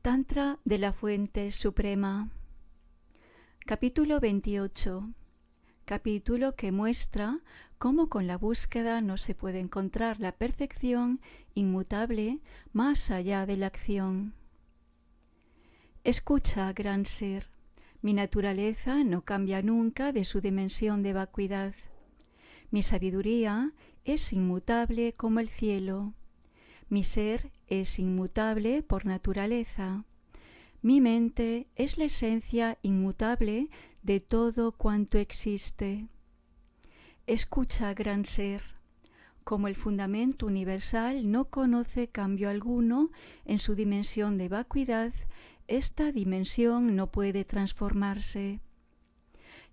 Tantra de la Fuente Suprema. Capítulo 28. Capítulo que muestra cómo con la búsqueda no se puede encontrar la perfección inmutable más allá de la acción. Escucha, gran ser, mi naturaleza no cambia nunca de su dimensión de vacuidad. Mi sabiduría es inmutable como el cielo. Mi ser es inmutable por naturaleza. Mi mente es la esencia inmutable de todo cuanto existe. Escucha, gran ser, como el fundamento universal no conoce cambio alguno en su dimensión de vacuidad, esta dimensión no puede transformarse.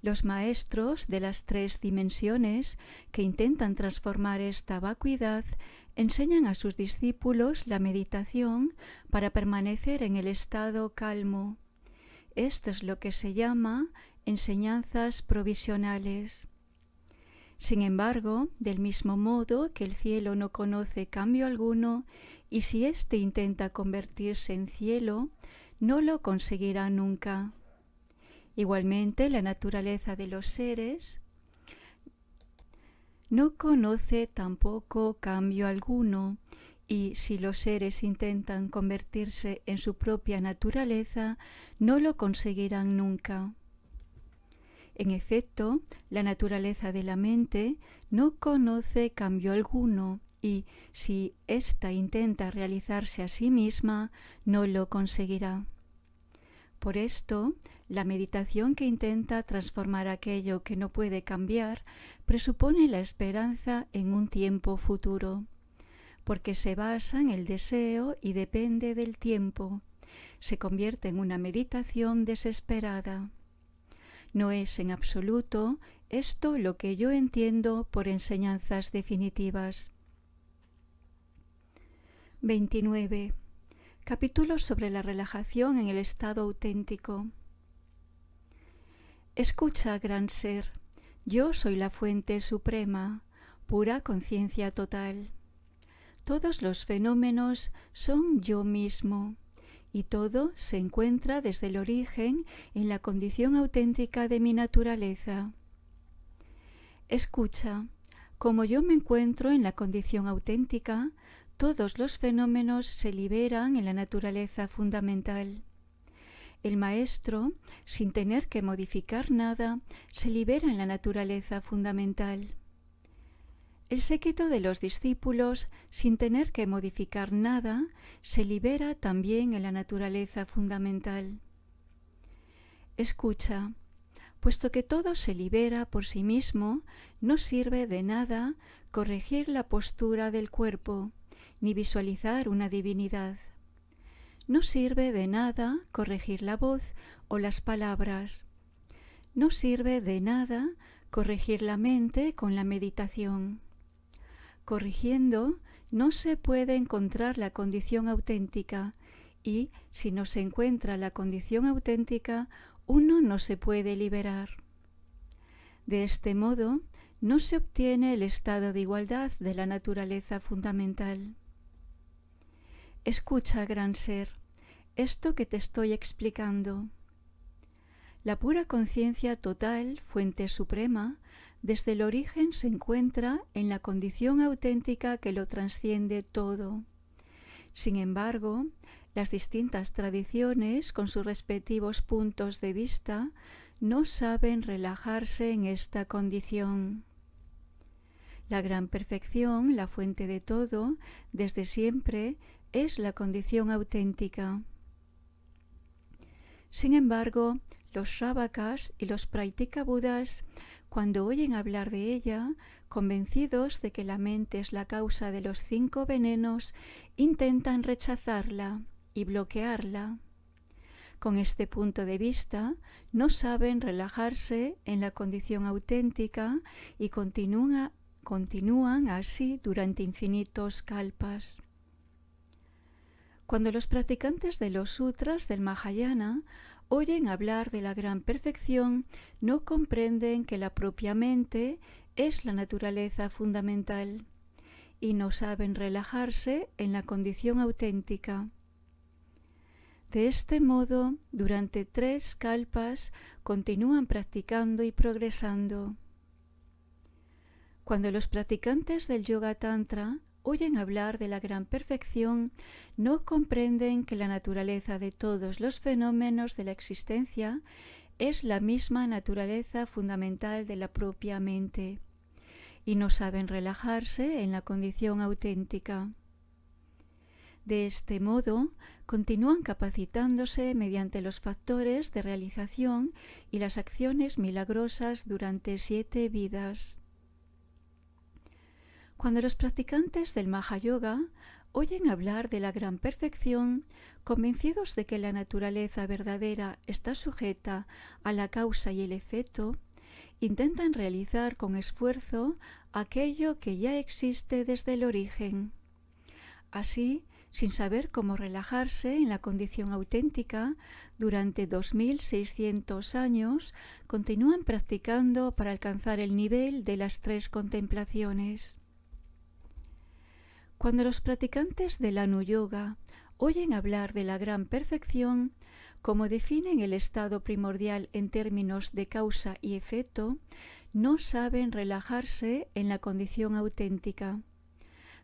Los maestros de las tres dimensiones que intentan transformar esta vacuidad enseñan a sus discípulos la meditación para permanecer en el estado calmo. Esto es lo que se llama enseñanzas provisionales. Sin embargo, del mismo modo que el cielo no conoce cambio alguno, y si éste intenta convertirse en cielo, no lo conseguirá nunca. Igualmente, la naturaleza de los seres no conoce tampoco cambio alguno, y si los seres intentan convertirse en su propia naturaleza, no lo conseguirán nunca. En efecto, la naturaleza de la mente no conoce cambio alguno, y si ésta intenta realizarse a sí misma, no lo conseguirá. Por esto, la meditación que intenta transformar aquello que no puede cambiar presupone la esperanza en un tiempo futuro, porque se basa en el deseo y depende del tiempo. Se convierte en una meditación desesperada. No es en absoluto esto lo que yo entiendo por enseñanzas definitivas. 29. Capítulo sobre la relajación en el estado auténtico. Escucha, gran ser, yo soy la fuente suprema, pura conciencia total. Todos los fenómenos son yo mismo, y todo se encuentra desde el origen en la condición auténtica de mi naturaleza. Escucha, como yo me encuentro en la condición auténtica, todos los fenómenos se liberan en la naturaleza fundamental. El maestro, sin tener que modificar nada, se libera en la naturaleza fundamental. El séquito de los discípulos, sin tener que modificar nada, se libera también en la naturaleza fundamental. Escucha, puesto que todo se libera por sí mismo, no sirve de nada corregir la postura del cuerpo, ni visualizar una divinidad. No sirve de nada corregir la voz o las palabras. No sirve de nada corregir la mente con la meditación. Corrigiendo, no se puede encontrar la condición auténtica, y si no se encuentra la condición auténtica, uno no se puede liberar. De este modo, no se obtiene el estado de igualdad de la naturaleza fundamental. Escucha, gran ser, esto que te estoy explicando. La pura conciencia total, fuente suprema, desde el origen se encuentra en la condición auténtica que lo trasciende todo. Sin embargo, las distintas tradiciones, con sus respectivos puntos de vista, no saben relajarse en esta condición. La gran perfección, la fuente de todo, desde siempre, es la condición auténtica. Sin embargo, los Shravakas y los Praitikabudas, cuando oyen hablar de ella, convencidos de que la mente es la causa de los 5 venenos, intentan rechazarla y bloquearla. Con este punto de vista, no saben relajarse en la condición auténtica y continúan así durante infinitos kalpas. Cuando los practicantes de los sutras del Mahayana oyen hablar de la gran perfección, no comprenden que la propia mente es la naturaleza fundamental y no saben relajarse en la condición auténtica. De este modo, durante 3 kalpas continúan practicando y progresando. Cuando los practicantes del Yoga Tantra oyen hablar de la gran perfección, no comprenden que la naturaleza de todos los fenómenos de la existencia es la misma naturaleza fundamental de la propia mente, y no saben relajarse en la condición auténtica. De este modo, continúan capacitándose mediante los factores de realización y las acciones milagrosas durante 7 vidas. Cuando los practicantes del Mahayoga oyen hablar de la gran perfección, convencidos de que la naturaleza verdadera está sujeta a la causa y el efecto, intentan realizar con esfuerzo aquello que ya existe desde el origen. Así, sin saber cómo relajarse en la condición auténtica, durante 2600 años continúan practicando para alcanzar el nivel de las 3 contemplaciones. Cuando los practicantes del Anu Yoga oyen hablar de la gran perfección, como definen el estado primordial en términos de causa y efecto, no saben relajarse en la condición auténtica.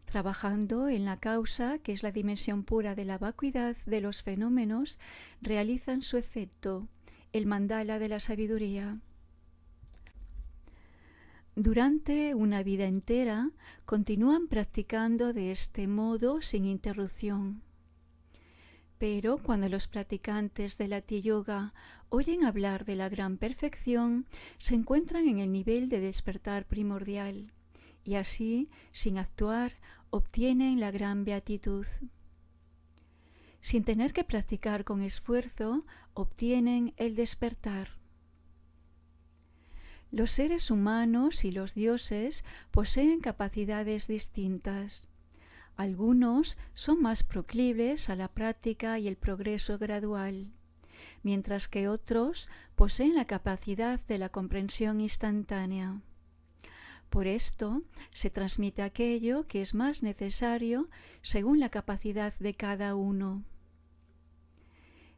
Trabajando en la causa, que es la dimensión pura de la vacuidad de los fenómenos, realizan su efecto, el mandala de la sabiduría. Durante una vida entera, continúan practicando de este modo sin interrupción. Pero cuando los practicantes del Hatha Yoga oyen hablar de la gran perfección, se encuentran en el nivel de despertar primordial, y así, sin actuar, obtienen la gran beatitud. Sin tener que practicar con esfuerzo, obtienen el despertar. Los seres humanos y los dioses poseen capacidades distintas. Algunos son más proclives a la práctica y el progreso gradual, mientras que otros poseen la capacidad de la comprensión instantánea. Por esto, se transmite aquello que es más necesario según la capacidad de cada uno.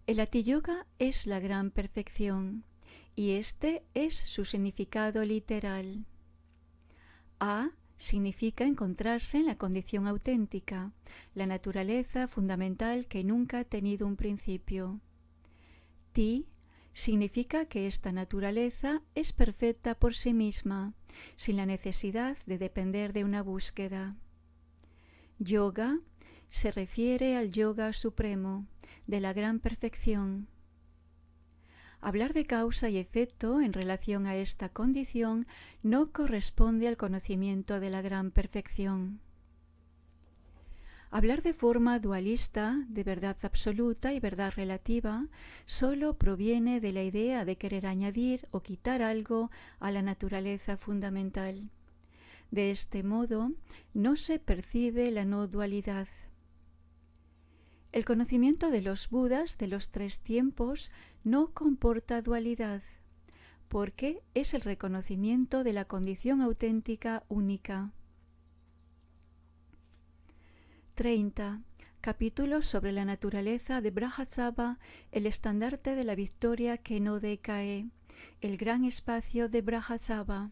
El Hatha Yoga es la gran perfección, y este es su significado literal. A significa encontrarse en la condición auténtica, la naturaleza fundamental que nunca ha tenido un principio. Ti significa que esta naturaleza es perfecta por sí misma, sin la necesidad de depender de una búsqueda. Yoga se refiere al yoga supremo, de la gran perfección. Hablar de causa y efecto en relación a esta condición no corresponde al conocimiento de la gran perfección. Hablar de forma dualista, de verdad absoluta y verdad relativa, solo proviene de la idea de querer añadir o quitar algo a la naturaleza fundamental. De este modo, no se percibe la no dualidad. El conocimiento de los Budas de los 3 tiempos no comporta dualidad, porque es el reconocimiento de la condición auténtica única. 30. Capítulo sobre la naturaleza de Brahāsava, el estandarte de la victoria que no decae, el gran espacio de Brahāsava.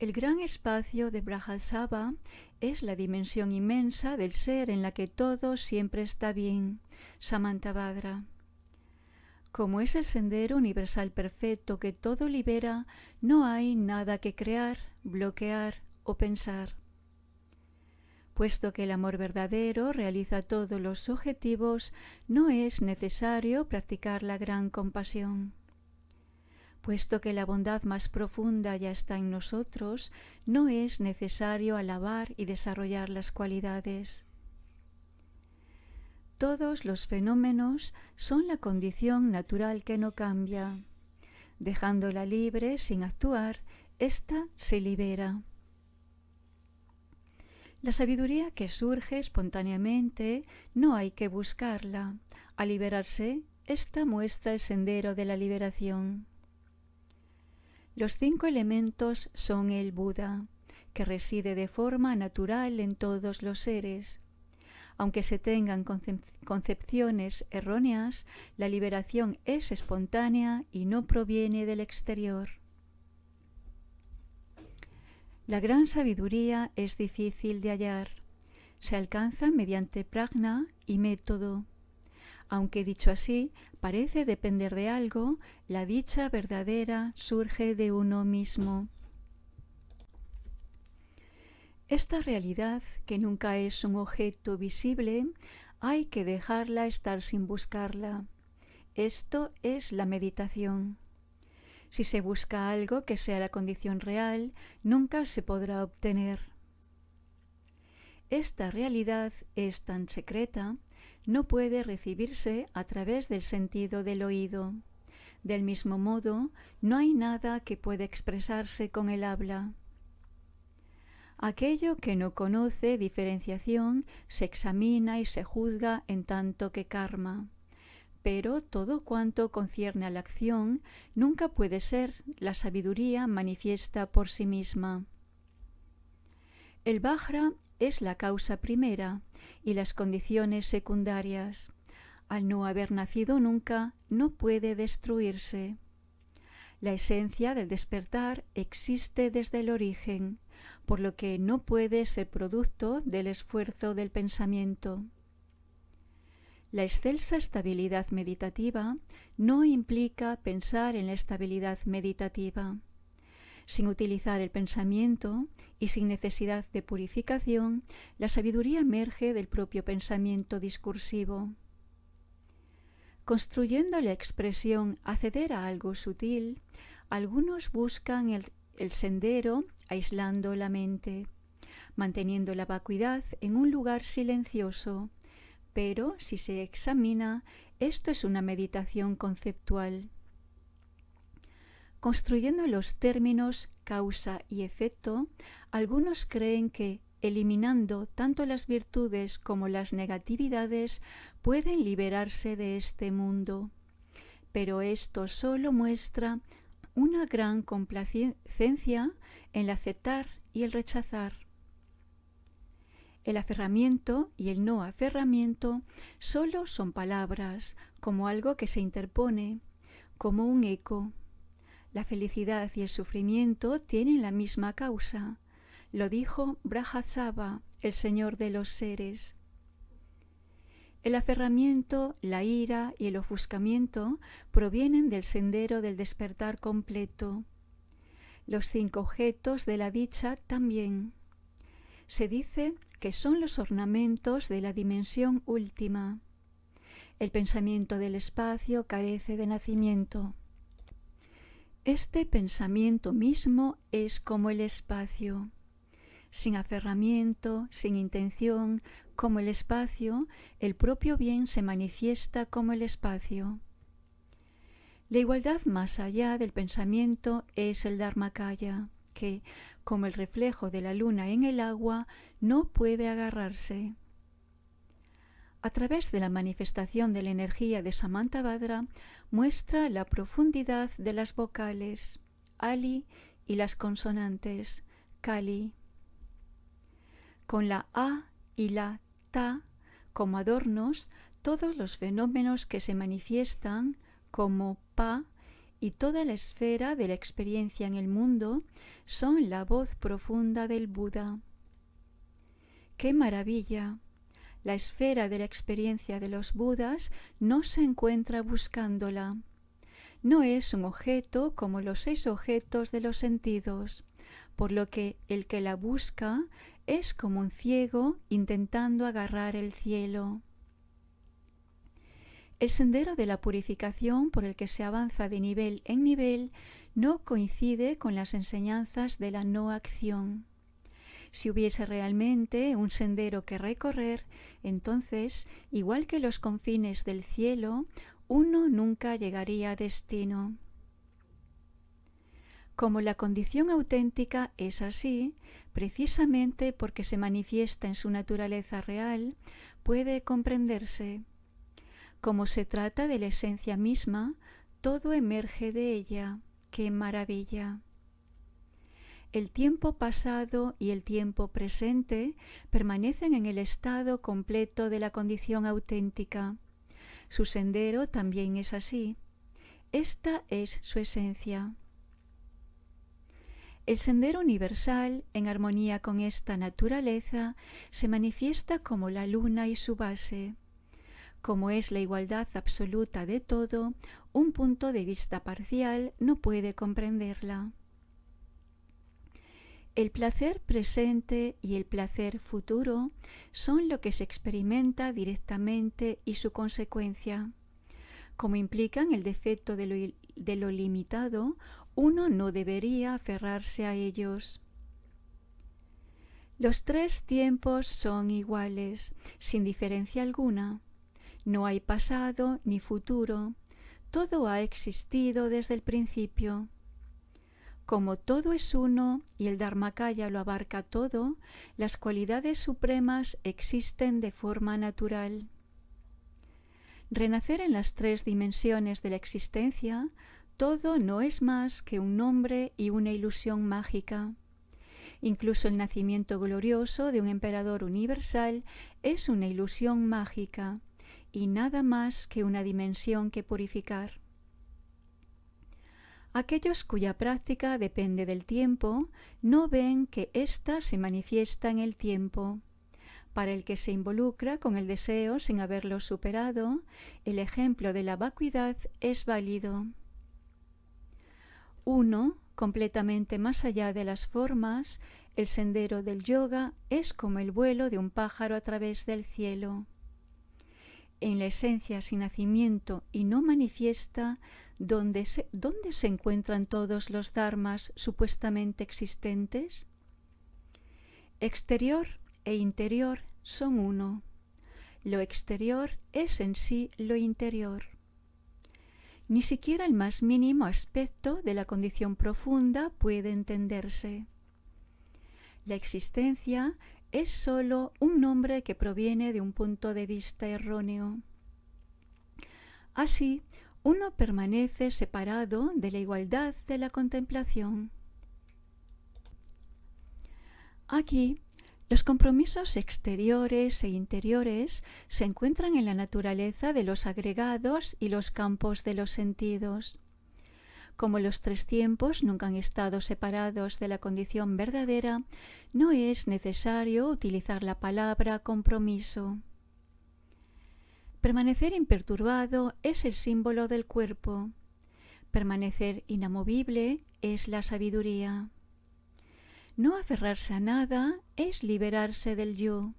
El gran espacio de Brahāsava es la dimensión inmensa del ser en la que todo siempre está bien, Samantabhadra. Como es el sendero universal perfecto que todo libera, no hay nada que crear, bloquear o pensar. Puesto que el amor verdadero realiza todos los objetivos, no es necesario practicar la gran compasión. Puesto que la bondad más profunda ya está en nosotros, no es necesario alabar y desarrollar las cualidades. Todos los fenómenos son la condición natural que no cambia. Dejándola libre sin actuar, ésta se libera. La sabiduría que surge espontáneamente no hay que buscarla. Al liberarse, ésta muestra el sendero de la liberación. Los 5 elementos son el Buda, que reside de forma natural en todos los seres. Aunque se tengan concepciones erróneas, la liberación es espontánea y no proviene del exterior. La gran sabiduría es difícil de hallar. Se alcanza mediante prajna y método. Aunque dicho así, parece depender de algo, la dicha verdadera surge de uno mismo. Esta realidad, que nunca es un objeto visible, hay que dejarla estar sin buscarla. Esto es la meditación. Si se busca algo que sea la condición real, nunca se podrá obtener. Esta realidad es tan secreta, no puede recibirse a través del sentido del oído. Del mismo modo, no hay nada que pueda expresarse con el habla. Aquello que no conoce diferenciación se examina y se juzga en tanto que karma. Pero todo cuanto concierne a la acción nunca puede ser la sabiduría manifiesta por sí misma. El Vajra es la causa primera y las condiciones secundarias. Al no haber nacido nunca, no puede destruirse. La esencia del despertar existe desde el origen, por lo que no puede ser producto del esfuerzo del pensamiento. La excelsa estabilidad meditativa no implica pensar en la estabilidad meditativa. Sin utilizar el pensamiento y sin necesidad de purificación, la sabiduría emerge del propio pensamiento discursivo. Construyendo la expresión acceder a algo sutil, algunos buscan el sendero aislando la mente, manteniendo la vacuidad en un lugar silencioso. Pero si se examina, esto es una meditación conceptual. Construyendo los términos causa y efecto, algunos creen que, eliminando tanto las virtudes como las negatividades, pueden liberarse de este mundo. Pero esto solo muestra una gran complacencia en el aceptar y el rechazar. El aferramiento y el no aferramiento solo son palabras, como algo que se interpone, como un eco. La felicidad y el sufrimiento tienen la misma causa. Lo dijo Brahāsava, el señor de los seres. El aferramiento, la ira y el ofuscamiento provienen del sendero del despertar completo. Los 5 objetos de la dicha también. Se dice que son los ornamentos de la dimensión última. El pensamiento del espacio carece de nacimiento. Este pensamiento mismo es como el espacio. Sin aferramiento, sin intención, como el espacio, el propio bien se manifiesta como el espacio. La igualdad más allá del pensamiento es el Dharmakaya, que, como el reflejo de la luna en el agua, no puede agarrarse. A través de la manifestación de la energía de Samantabhadra, muestra la profundidad de las vocales, Ali, y las consonantes, Kali. Con la A y la Ta como adornos, todos los fenómenos que se manifiestan como Pa y toda la esfera de la experiencia en el mundo son la voz profunda del Buda. ¡Qué maravilla! La esfera de la experiencia de los Budas no se encuentra buscándola. No es un objeto como los 6 objetos de los sentidos, por lo que el que la busca es como un ciego intentando agarrar el cielo. El sendero de la purificación por el que se avanza de nivel en nivel no coincide con las enseñanzas de la no acción. Si hubiese realmente un sendero que recorrer, entonces, igual que los confines del cielo, uno nunca llegaría a destino. Como la condición auténtica es así, precisamente porque se manifiesta en su naturaleza real, puede comprenderse. Como se trata de la esencia misma, todo emerge de ella. ¡Qué maravilla! El tiempo pasado y el tiempo presente permanecen en el estado completo de la condición auténtica. Su sendero también es así. Esta es su esencia. El sendero universal, en armonía con esta naturaleza, se manifiesta como la luna y su base. Como es la igualdad absoluta de todo, un punto de vista parcial no puede comprenderla. El placer presente y el placer futuro son lo que se experimenta directamente y su consecuencia. Como implican el defecto de lo limitado, uno no debería aferrarse a ellos. Los tres tiempos son iguales, sin diferencia alguna. No hay pasado ni futuro. Todo ha existido desde el principio. Como todo es uno y el Dharmakaya lo abarca todo, las cualidades supremas existen de forma natural. Renacer en las tres dimensiones de la existencia, todo no es más que un nombre y una ilusión mágica. Incluso el nacimiento glorioso de un emperador universal es una ilusión mágica y nada más que una dimensión que purificar. Aquellos cuya práctica depende del tiempo no ven que ésta se manifiesta en el tiempo. Para el que se involucra con el deseo sin haberlo superado, el ejemplo de la vacuidad es válido. Uno, completamente más allá de las formas, el sendero del yoga es como el vuelo de un pájaro a través del cielo. En la esencia sin nacimiento y no manifiesta, ¿dónde se encuentran todos los dharmas supuestamente existentes? Exterior e interior son uno. Lo exterior es en sí lo interior. Ni siquiera el más mínimo aspecto de la condición profunda puede entenderse. La existencia es sólo un nombre que proviene de un punto de vista erróneo. Así, uno permanece separado de la igualdad de la contemplación. Aquí, los compromisos exteriores e interiores se encuentran en la naturaleza de los agregados y los campos de los sentidos. Como los tres tiempos nunca han estado separados de la condición verdadera, no es necesario utilizar la palabra compromiso. Permanecer imperturbado es el símbolo del cuerpo. Permanecer inamovible es la sabiduría. No aferrarse a nada es liberarse del yo.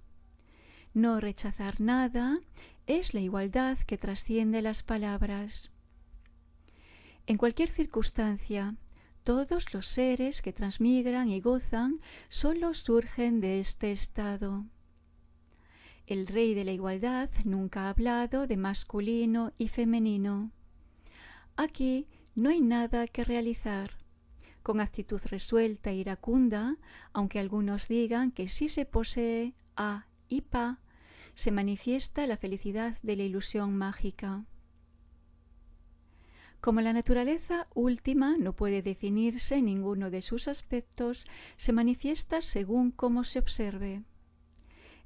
No rechazar nada es la igualdad que trasciende las palabras. En cualquier circunstancia, todos los seres que transmigran y gozan solo surgen de este estado. El rey de la igualdad nunca ha hablado de masculino y femenino. Aquí no hay nada que realizar. Con actitud resuelta e iracunda, aunque algunos digan que si se posee A y Pa, se manifiesta la felicidad de la ilusión mágica. Como la naturaleza última no puede definirse en ninguno de sus aspectos, se manifiesta según cómo se observe.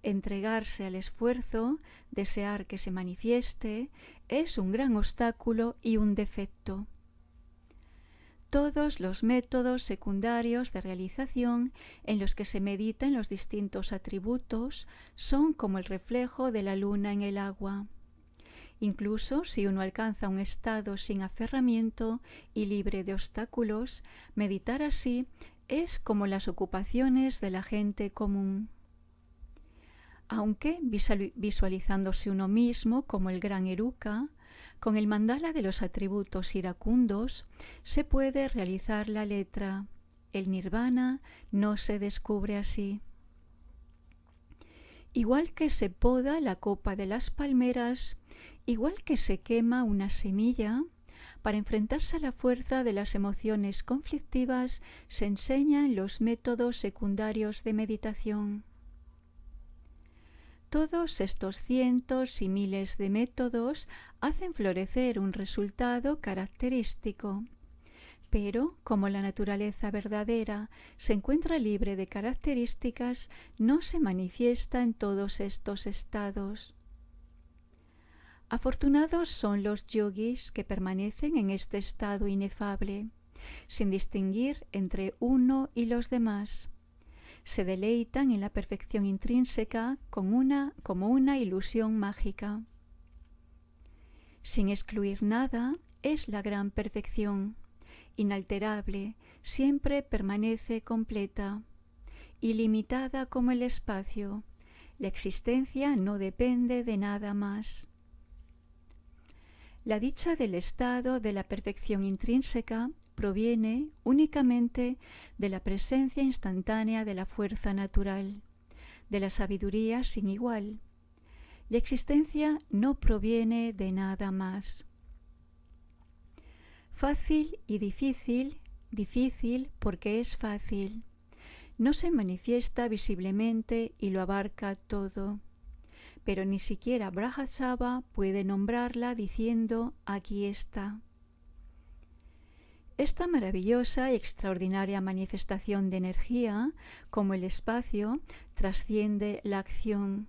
Entregarse al esfuerzo, desear que se manifieste, es un gran obstáculo y un defecto. Todos los métodos secundarios de realización en los que se meditan los distintos atributos son como el reflejo de la luna en el agua. Incluso si uno alcanza un estado sin aferramiento y libre de obstáculos, meditar así es como las ocupaciones de la gente común. Aunque visualizándose uno mismo como el gran eruca, con el mandala de los atributos iracundos se puede realizar la letra. El nirvana no se descubre así. Igual que se poda la copa de las palmeras, igual que se quema una semilla, para enfrentarse a la fuerza de las emociones conflictivas se enseñan los métodos secundarios de meditación. Todos estos cientos y miles de métodos hacen florecer un resultado característico. Pero, como la naturaleza verdadera se encuentra libre de características, no se manifiesta en todos estos estados. Afortunados son los yogis que permanecen en este estado inefable, sin distinguir entre uno y los demás. Se deleitan en la perfección intrínseca como una ilusión mágica. Sin excluir nada, es la gran perfección. Inalterable, siempre permanece completa, ilimitada como el espacio. La existencia no depende de nada más. La dicha del estado de la perfección intrínseca proviene únicamente de la presencia instantánea de la fuerza natural, de la sabiduría sin igual. La existencia no proviene de nada más. Fácil y difícil, difícil porque es fácil. No se manifiesta visiblemente y lo abarca todo. Pero ni siquiera Brahāsava puede nombrarla diciendo aquí está. Esta maravillosa y extraordinaria manifestación de energía, como el espacio, trasciende la acción.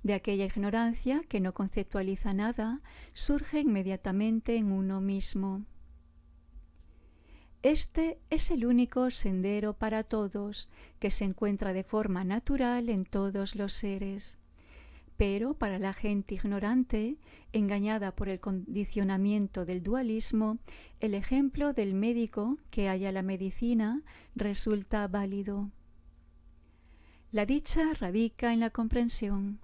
De aquella ignorancia que no conceptualiza nada, surge inmediatamente en uno mismo. Este es el único sendero para todos, que se encuentra de forma natural en todos los seres. Pero para la gente ignorante, engañada por el condicionamiento del dualismo, el ejemplo del médico que halla la medicina resulta válido. La dicha radica en la comprensión.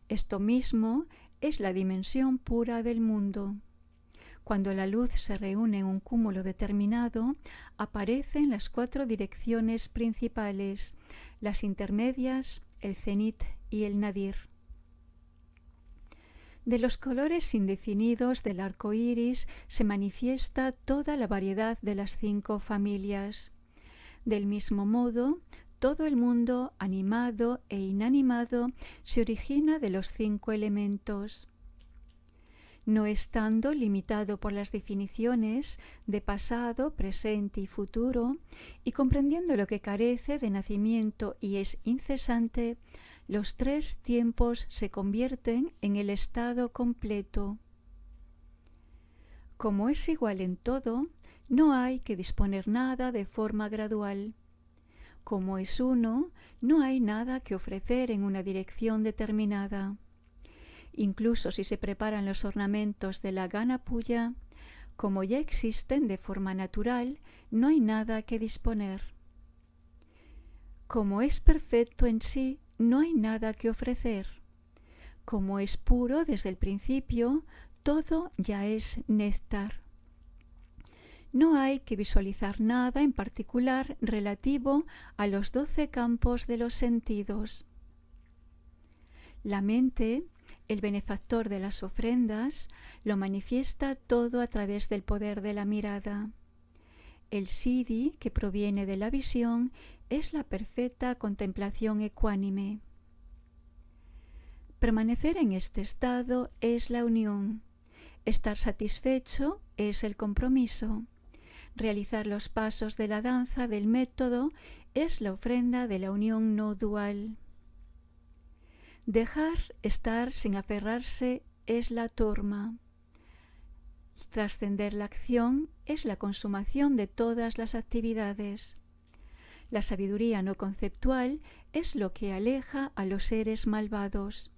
Esto mismo es la dimensión pura del mundo. Cuando la luz se reúne en un cúmulo determinado, aparecen las 4 direcciones principales, las intermedias, el cenit y el nadir. De los colores indefinidos del arco iris se manifiesta toda la variedad de las 5 familias. Del mismo modo, todo el mundo animado e inanimado se origina de los 5 elementos. No estando limitado por las definiciones de pasado, presente y futuro, y comprendiendo lo que carece de nacimiento y es incesante, los 3 tiempos se convierten en el estado completo. Como es igual en todo, no hay que disponer nada de forma gradual. Como es uno, no hay nada que ofrecer en una dirección determinada. Incluso si se preparan los ornamentos de la Ganapuya, como ya existen de forma natural, no hay nada que disponer. Como es perfecto en sí, no hay nada que ofrecer. Como es puro desde el principio, todo ya es néctar. No hay que visualizar nada en particular relativo a los 12 campos de los sentidos. La mente, el benefactor de las ofrendas, lo manifiesta todo a través del poder de la mirada. El siddhi, que proviene de la visión, es la perfecta contemplación ecuánime. Permanecer en este estado es la unión. Estar satisfecho es el compromiso. Realizar los pasos de la danza del método es la ofrenda de la unión no dual. Dejar estar sin aferrarse es la torma. Trascender la acción es la consumación de todas las actividades. La sabiduría no conceptual es lo que aleja a los seres malvados.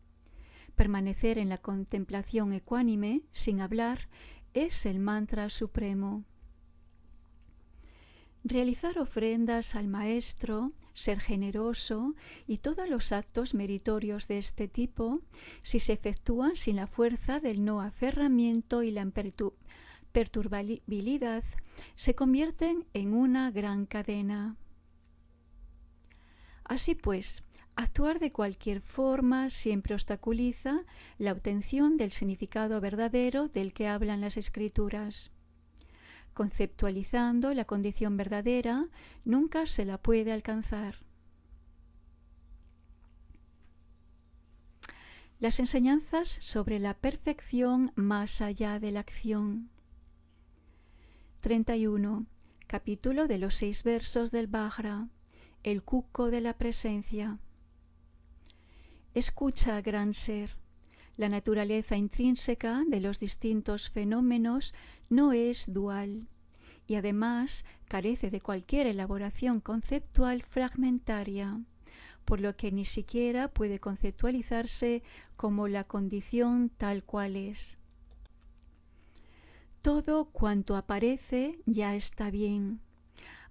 Permanecer en la contemplación ecuánime, sin hablar, es el mantra supremo. Realizar ofrendas al Maestro, ser generoso y todos los actos meritorios de este tipo, si se efectúan sin la fuerza del no aferramiento y la perturbabilidad, se convierten en una gran cadena. Así pues, actuar de cualquier forma siempre obstaculiza la obtención del significado verdadero del que hablan las Escrituras. Conceptualizando la condición verdadera, nunca se la puede alcanzar. Las enseñanzas sobre la perfección más allá de la acción. 31. Capítulo de los 6 versos del Vajra. El cuco de la presencia. Escucha, gran ser. La naturaleza intrínseca de los distintos fenómenos no es dual y además carece de cualquier elaboración conceptual fragmentaria, por lo que ni siquiera puede conceptualizarse como la condición tal cual es. Todo cuanto aparece ya está bien,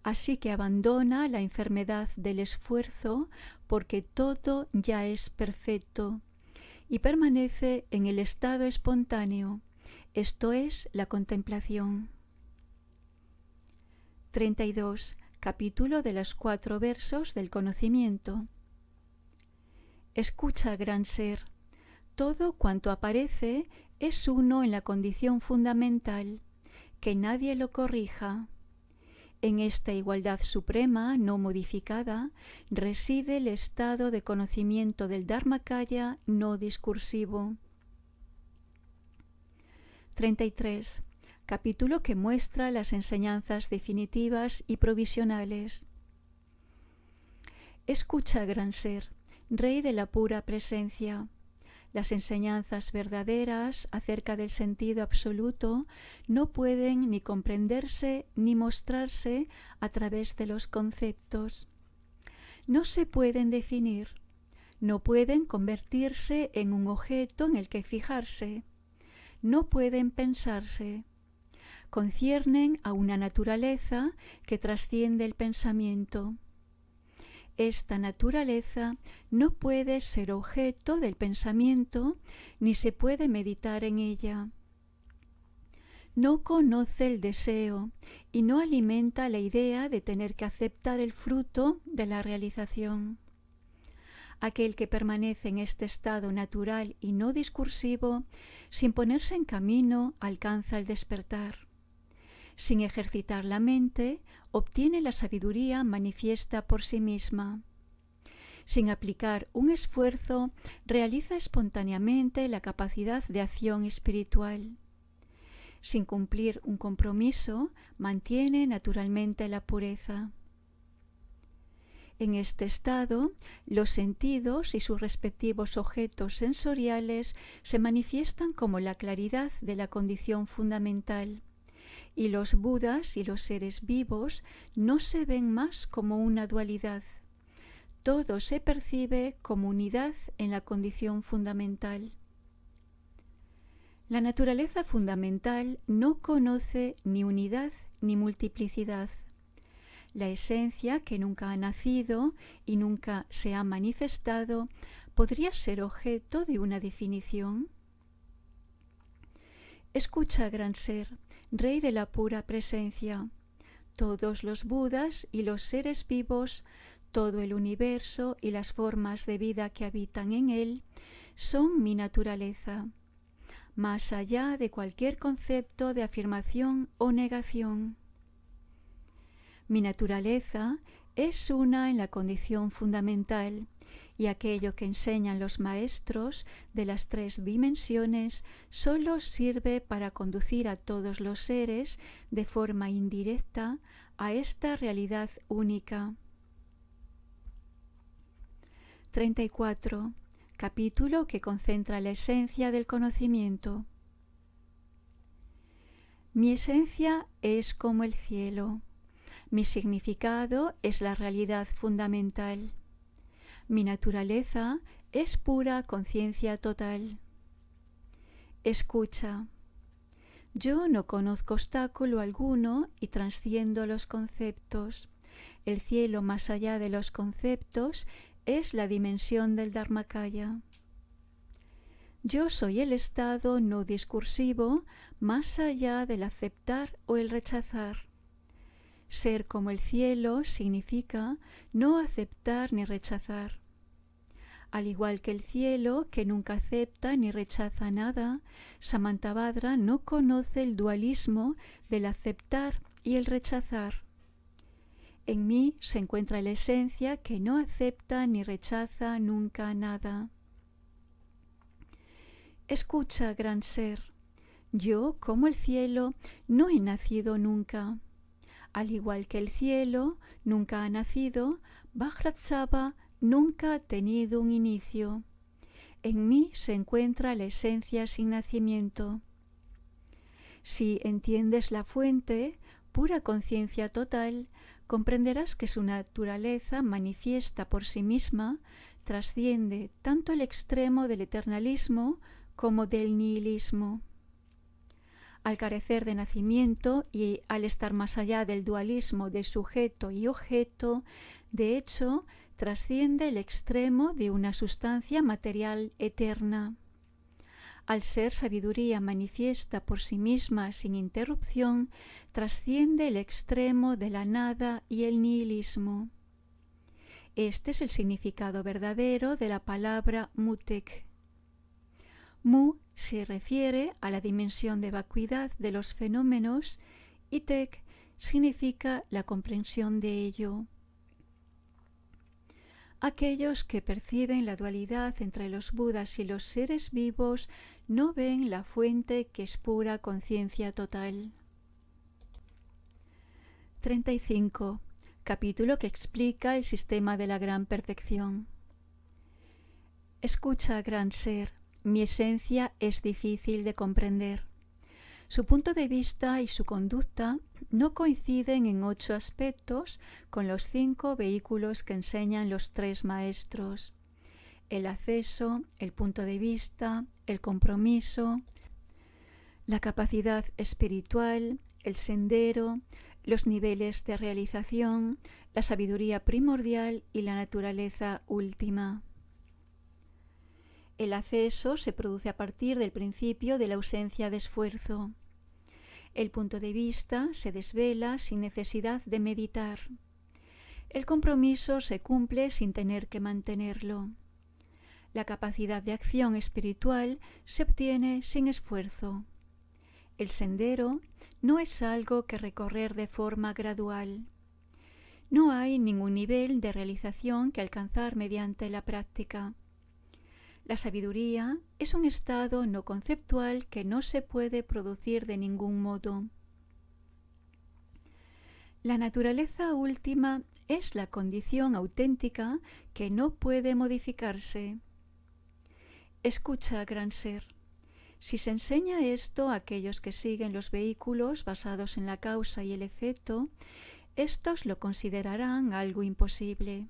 así que abandona la enfermedad del esfuerzo porque todo ya es perfecto y permanece en el estado espontáneo, esto es la contemplación. 32. Capítulo de los 4 versos del conocimiento. Escucha, gran ser, todo cuanto aparece es uno en la condición fundamental, que nadie lo corrija. En esta igualdad suprema, no modificada, reside el estado de conocimiento del Dharmakaya no discursivo. 33. Capítulo que muestra las enseñanzas definitivas y provisionales. Escucha, gran ser, Rey de la pura presencia. Las enseñanzas verdaderas acerca del sentido absoluto no pueden ni comprenderse ni mostrarse a través de los conceptos. No se pueden definir, no pueden convertirse en un objeto en el que fijarse, no pueden pensarse. Conciernen a una naturaleza que trasciende el pensamiento. Esta naturaleza no puede ser objeto del pensamiento ni se puede meditar en ella. No conoce el deseo y no alimenta la idea de tener que aceptar el fruto de la realización. Aquel que permanece en este estado natural y no discursivo, sin ponerse en camino, alcanza el despertar. Sin ejercitar la mente, obtiene la sabiduría manifiesta por sí misma. Sin aplicar un esfuerzo, realiza espontáneamente la capacidad de acción espiritual. Sin cumplir un compromiso, mantiene naturalmente la pureza. En este estado, los sentidos y sus respectivos objetos sensoriales se manifiestan como la claridad de la condición fundamental. Y los Budas y los seres vivos no se ven más como una dualidad. Todo se percibe como unidad en la condición fundamental. La naturaleza fundamental no conoce ni unidad ni multiplicidad. La esencia que nunca ha nacido y nunca se ha manifestado podría ser objeto de una definición. Escucha, gran ser, Rey de la pura presencia. Todos los Budas y los seres vivos, todo el universo y las formas de vida que habitan en él, son mi naturaleza, más allá de cualquier concepto de afirmación o negación. Mi naturaleza es una en la condición fundamental, y aquello que enseñan los maestros de las 3 dimensiones solo sirve para conducir a todos los seres de forma indirecta a esta realidad única. 34. Capítulo que concentra la esencia del conocimiento. Mi esencia es como el cielo. Mi significado es la realidad fundamental. Mi naturaleza es pura conciencia total. Escucha. Yo no conozco obstáculo alguno y trasciendo los conceptos. El cielo más allá de los conceptos es la dimensión del Dharmakaya. Yo soy el estado no discursivo más allá del aceptar o el rechazar. Ser como el cielo significa no aceptar ni rechazar. Al igual que el cielo, que nunca acepta ni rechaza nada, Samantabhadra no conoce el dualismo del aceptar y el rechazar. En mí se encuentra la esencia que no acepta ni rechaza nunca nada. Escucha, gran ser, Yo, como el cielo, no he nacido nunca. Al igual que el cielo nunca ha nacido, Vajratsava nunca ha tenido un inicio. En mí se encuentra la esencia sin nacimiento. Si entiendes la fuente, pura conciencia total, comprenderás que su naturaleza manifiesta por sí misma trasciende tanto el extremo del eternalismo como del nihilismo. Al carecer de nacimiento y al estar más allá del dualismo de sujeto y objeto, de hecho, trasciende el extremo de una sustancia material eterna. Al ser sabiduría manifiesta por sí misma sin interrupción, trasciende el extremo de la nada y el nihilismo. Este es el significado verdadero de la palabra mutek. Mu se refiere a la dimensión de vacuidad de los fenómenos y tek significa la comprensión de ello. Aquellos que perciben la dualidad entre los Budas y los seres vivos no ven la fuente que es pura conciencia total. 35. Capítulo que explica el sistema de la gran perfección. Escucha, gran ser, mi esencia es difícil de comprender. Su punto de vista y su conducta no coinciden en 8 aspectos con los 5 vehículos que enseñan los 3 maestros: el acceso, el punto de vista, el compromiso, la capacidad espiritual, el sendero, los niveles de realización, la sabiduría primordial y la naturaleza última. El acceso se produce a partir del principio de la ausencia de esfuerzo. El punto de vista se desvela sin necesidad de meditar. El compromiso se cumple sin tener que mantenerlo. La capacidad de acción espiritual se obtiene sin esfuerzo. El sendero no es algo que recorrer de forma gradual. No hay ningún nivel de realización que alcanzar mediante la práctica. La sabiduría es un estado no conceptual que no se puede producir de ningún modo. La naturaleza última es la condición auténtica que no puede modificarse. Escucha, gran ser. Si se enseña esto a aquellos que siguen los vehículos basados en la causa y el efecto, estos lo considerarán algo imposible.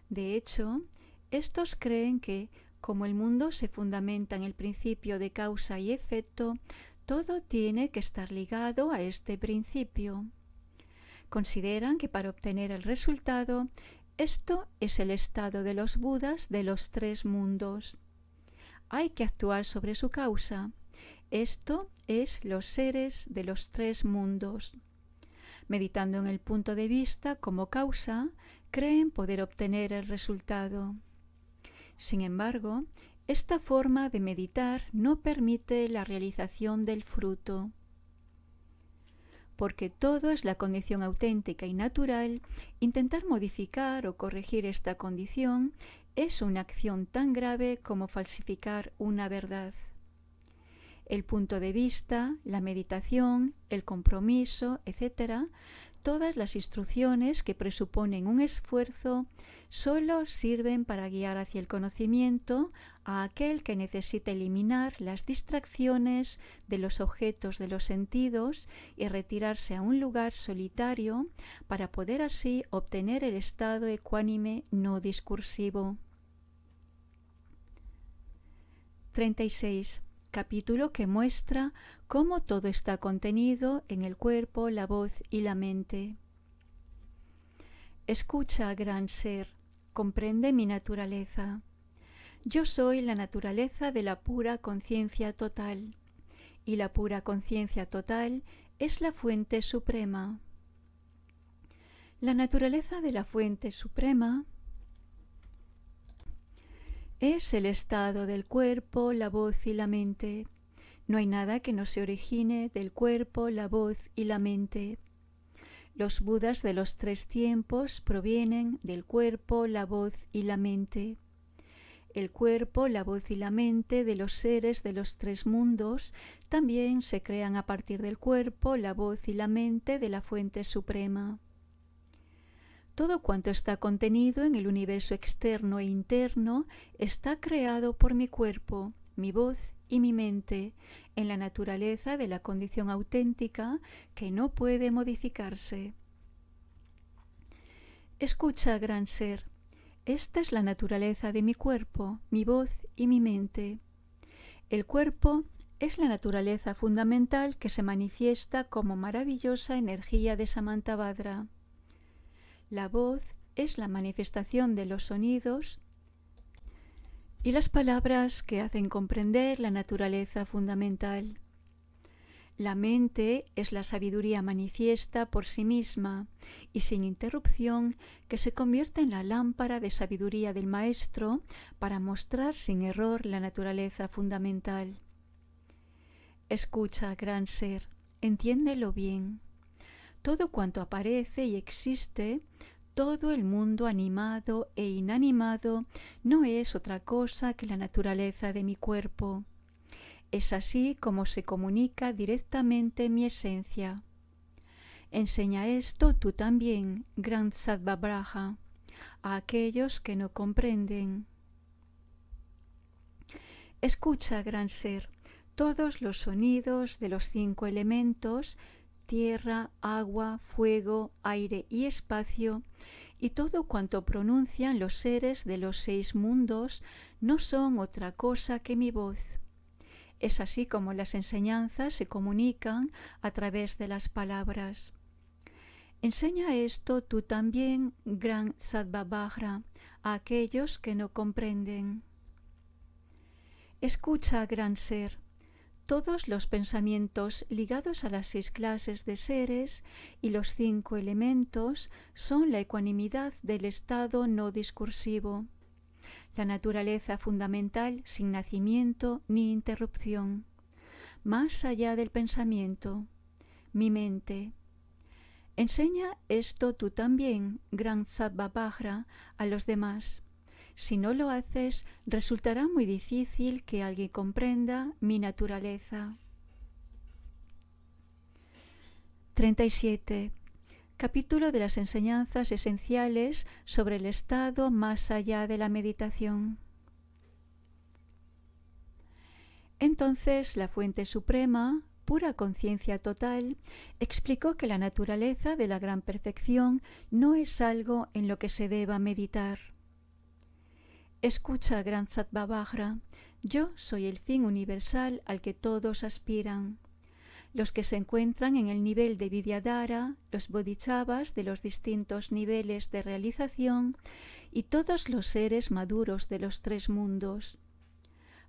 De hecho, estos creen que, como el mundo se fundamenta en el principio de causa y efecto, todo tiene que estar ligado a este principio. Consideran que para obtener el resultado, esto es el estado de los Budas de los 3 mundos. Hay que actuar sobre su causa. Esto es los seres de los 3 mundos. Meditando en el punto de vista como causa, creen poder obtener el resultado. Sin embargo, esta forma de meditar no permite la realización del fruto. Porque todo es la condición auténtica y natural, intentar modificar o corregir esta condición es una acción tan grave como falsificar una verdad. El punto de vista, la meditación, el compromiso, etc., todas las instrucciones que presuponen un esfuerzo solo sirven para guiar hacia el conocimiento a aquel que necesita eliminar las distracciones de los objetos de los sentidos y retirarse a un lugar solitario para poder así obtener el estado ecuánime no discursivo. 36. Capítulo que muestra cómo todo está contenido en el cuerpo, la voz y la mente. Escucha, gran ser, comprende mi naturaleza. Yo soy la naturaleza de la pura conciencia total, y la pura conciencia total es la fuente suprema. La naturaleza de la fuente suprema es el estado del cuerpo, la voz y la mente. No hay nada que no se origine del cuerpo, la voz y la mente. Los Budas de los 3 tiempos provienen del cuerpo, la voz y la mente. el cuerpo, la voz y la mente de los seres de los tres mundos también se crean a partir del cuerpo, la voz y la mente de la fuente suprema. Todo cuanto está contenido en el universo externo e interno está creado por mi cuerpo, mi voz y mi mente, en la naturaleza de la condición auténtica que no puede modificarse. Escucha, gran ser. Esta es la naturaleza de mi cuerpo, mi voz y mi mente. El cuerpo es la naturaleza fundamental que se manifiesta como maravillosa energía de Samantabhadra. La voz es la manifestación de los sonidos y las palabras que hacen comprender la naturaleza fundamental. La mente es la sabiduría manifiesta por sí misma y sin interrupción que se convierte en la lámpara de sabiduría del Maestro para mostrar sin error la naturaleza fundamental. Escucha, gran ser, entiéndelo bien. Todo cuanto aparece y existe, todo el mundo animado e inanimado, no es otra cosa que la naturaleza de mi cuerpo. Es así como se comunica directamente mi esencia. Enseña esto tú también, gran Sattva-Braha, a aquellos que no comprenden. Escucha, gran ser, todos los sonidos de los 5 elementos, tierra, agua, fuego, aire y espacio, y todo cuanto pronuncian los seres de los 6 mundos, no son otra cosa que mi voz. Es así como las enseñanzas se comunican a través de las palabras. Enseña esto tú también, gran Sattva-Braha, a aquellos que no comprenden. Escucha, gran ser, todos los pensamientos ligados a las 6 clases de seres y los 5 elementos son la ecuanimidad del estado no discursivo, la naturaleza fundamental sin nacimiento ni interrupción, más allá del pensamiento, mi mente. Enseña esto tú también, gran Sattva-Braha, a los demás. Si no lo haces, resultará muy difícil que alguien comprenda mi naturaleza. 37. Capítulo de las enseñanzas esenciales sobre el estado más allá de la meditación. Entonces la fuente suprema, pura conciencia total, explicó que la naturaleza de la gran perfección no es algo en lo que se deba meditar. Escucha, gran Sattva-Braha, yo soy el fin universal al que todos aspiran. Los que se encuentran en el nivel de Vidyadhara, los bodhisattvas de los distintos niveles de realización y todos los seres maduros de los 3 mundos.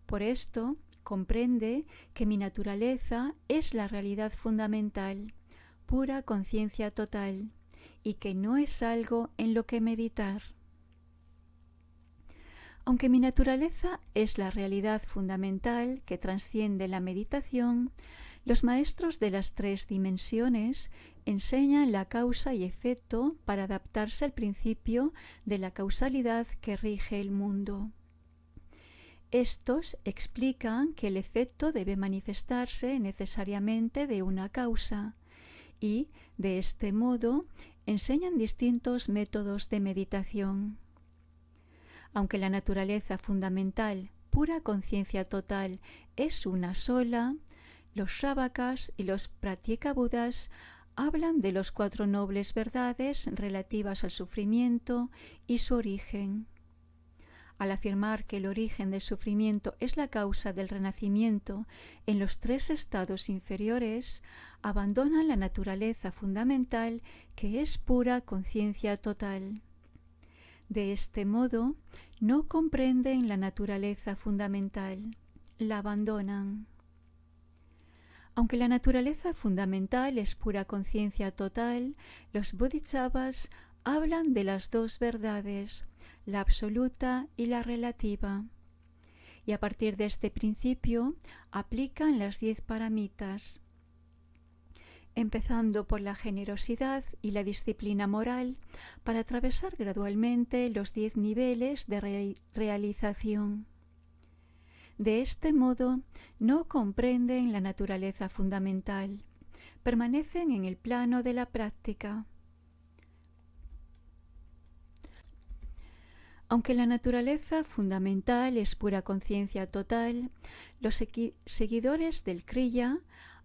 Por esto, comprende que mi naturaleza es la realidad fundamental, pura conciencia total, y que no es algo en lo que meditar. Aunque mi naturaleza es la realidad fundamental que trasciende la meditación, los maestros de las 3 dimensiones enseñan la causa y efecto para adaptarse al principio de la causalidad que rige el mundo. Estos explican que el efecto debe manifestarse necesariamente de una causa y, de este modo, enseñan distintos métodos de meditación. Aunque la naturaleza fundamental, pura conciencia total, es una sola, los Shravakas y los Pratyekabuddhas hablan de los 4 nobles verdades relativas al sufrimiento y su origen. Al afirmar que el origen del sufrimiento es la causa del renacimiento en los 3 estados inferiores, abandonan la naturaleza fundamental que es pura conciencia total. De este modo, no comprenden la naturaleza fundamental, la abandonan. Aunque la naturaleza fundamental es pura conciencia total, los bodhisattvas hablan de las 2 verdades, la absoluta y la relativa. Y a partir de este principio aplican las 10 paramitas. empezando por la generosidad y la disciplina moral, para atravesar gradualmente los 10 niveles de realización. De este modo, no comprenden la naturaleza fundamental, permanecen en el plano de la práctica. Aunque la naturaleza fundamental es pura conciencia total, los seguidores del Kriya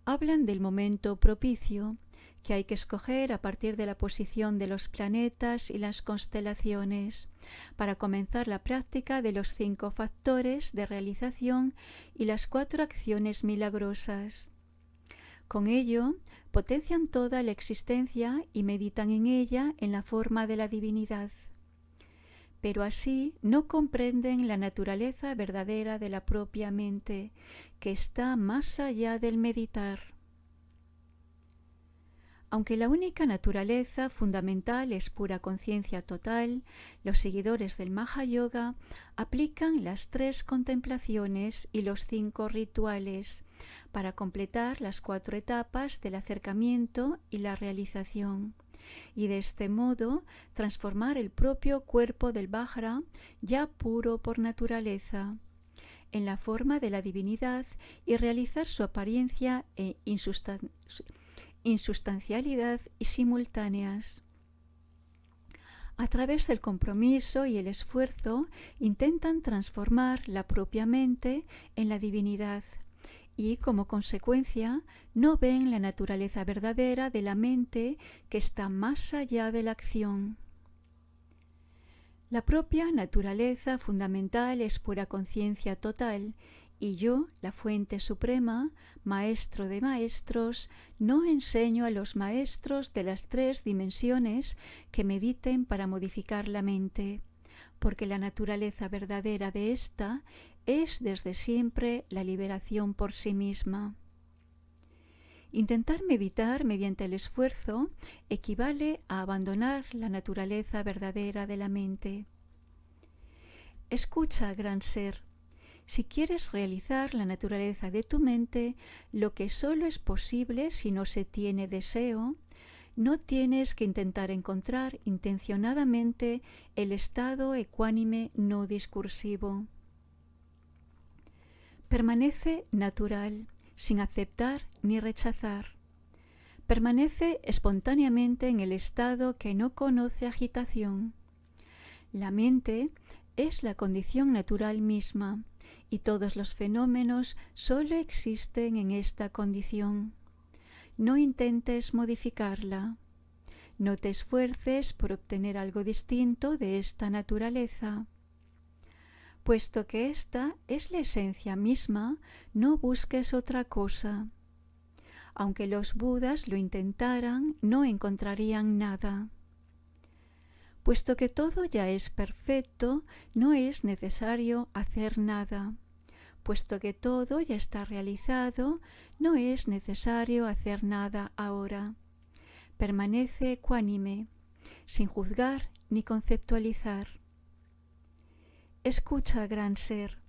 hablan del momento propicio, que hay que escoger a partir de la posición de los planetas y las constelaciones, para comenzar la práctica de los 5 factores de realización y las 4 acciones milagrosas. Con ello, potencian toda la existencia y meditan en ella en la forma de la divinidad. Pero así no comprenden la naturaleza verdadera de la propia mente, que está más allá del meditar. Aunque la única naturaleza fundamental es pura conciencia total, los seguidores del Mahayoga aplican las 3 contemplaciones y los 5 rituales para completar las 4 etapas del acercamiento y la realización, y de este modo transformar el propio cuerpo del Vajra, ya puro por naturaleza, en la forma de la divinidad y realizar su apariencia e insustancialidad y simultáneas. A través del compromiso y el esfuerzo intentan transformar la propia mente en la divinidad y, como consecuencia, no ven la naturaleza verdadera de la mente, que está más allá de la acción. La propia naturaleza fundamental es pura conciencia total, y yo, la fuente suprema, maestro de maestros, no enseño a los maestros de las 3 dimensiones que mediten para modificar la mente, porque la naturaleza verdadera de ésta es desde siempre la liberación por sí misma. Intentar meditar mediante el esfuerzo equivale a abandonar la naturaleza verdadera de la mente. Escucha, gran ser. Si quieres realizar la naturaleza de tu mente, lo que solo es posible si no se tiene deseo, no tienes que intentar encontrar intencionadamente el estado ecuánime no discursivo. Permanece natural, sin aceptar ni rechazar. Permanece espontáneamente en el estado que no conoce agitación. La mente es la condición natural misma, y todos los fenómenos solo existen en esta condición. No intentes modificarla. No te esfuerces por obtener algo distinto de esta naturaleza. Puesto que esta es la esencia misma, no busques otra cosa. Aunque los Budas lo intentaran, no encontrarían nada. Puesto que todo ya es perfecto, no es necesario hacer nada. Puesto que todo ya está realizado, no es necesario hacer nada ahora. Permanece ecuánime, sin juzgar ni conceptualizar. Escucha, gran ser.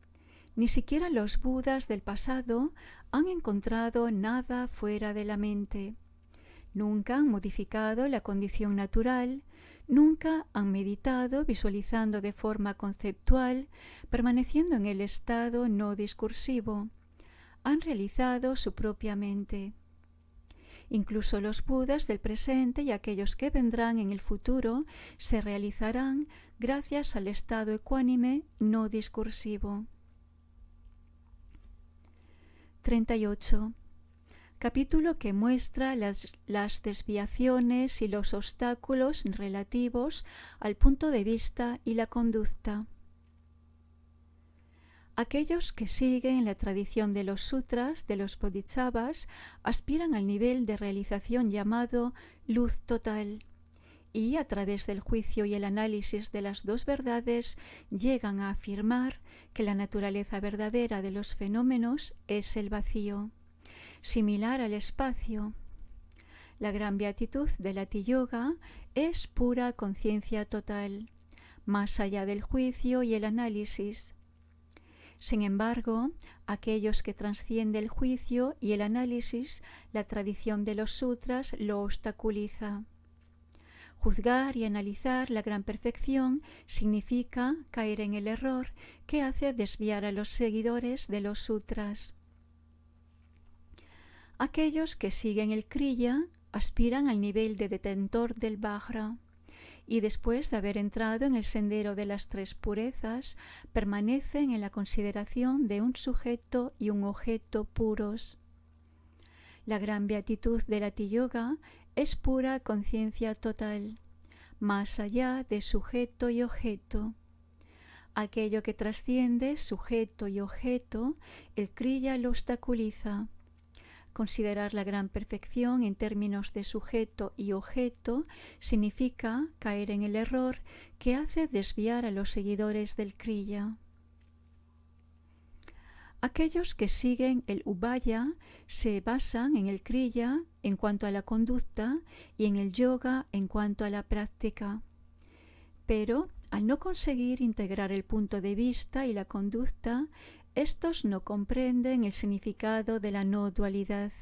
Ni siquiera los Budas del pasado han encontrado nada fuera de la mente. Nunca han modificado la condición natural, nunca han meditado visualizando de forma conceptual, permaneciendo en el estado no discursivo. Han realizado su propia mente. Incluso los Budas del presente y aquellos que vendrán en el futuro se realizarán gracias al estado ecuánime no discursivo. 38. Capítulo que muestra las desviaciones y los obstáculos relativos al punto de vista y la conducta. Aquellos que siguen la tradición de los sutras de los bodhisattvas aspiran al nivel de realización llamado luz total, y a través del juicio y el análisis de las 2 verdades llegan a afirmar que la naturaleza verdadera de los fenómenos es el vacío, similar al espacio. La gran beatitud del Ati-yoga es pura conciencia total, más allá del juicio y el análisis. Sin embargo, aquellos que trascienden el juicio y el análisis, la tradición de los sutras lo obstaculiza. Juzgar y analizar la gran perfección significa caer en el error que hace desviar a los seguidores de los sutras. Aquellos que siguen el kriya aspiran al nivel de detentor del vajra y después de haber entrado en el sendero de las tres purezas, permanecen en la consideración de un sujeto y un objeto puros. La gran beatitud del Ati Yoga es pura conciencia total, más allá de sujeto y objeto. Aquello que trasciende sujeto y objeto, el kriya lo obstaculiza. Considerar la gran perfección en términos de sujeto y objeto significa caer en el error que hace desviar a los seguidores del kriya. Aquellos que siguen el ubaya se basan en el kriya en cuanto a la conducta y en el yoga en cuanto a la práctica. Pero al no conseguir integrar el punto de vista y la conducta, estos no comprenden el significado de la no dualidad.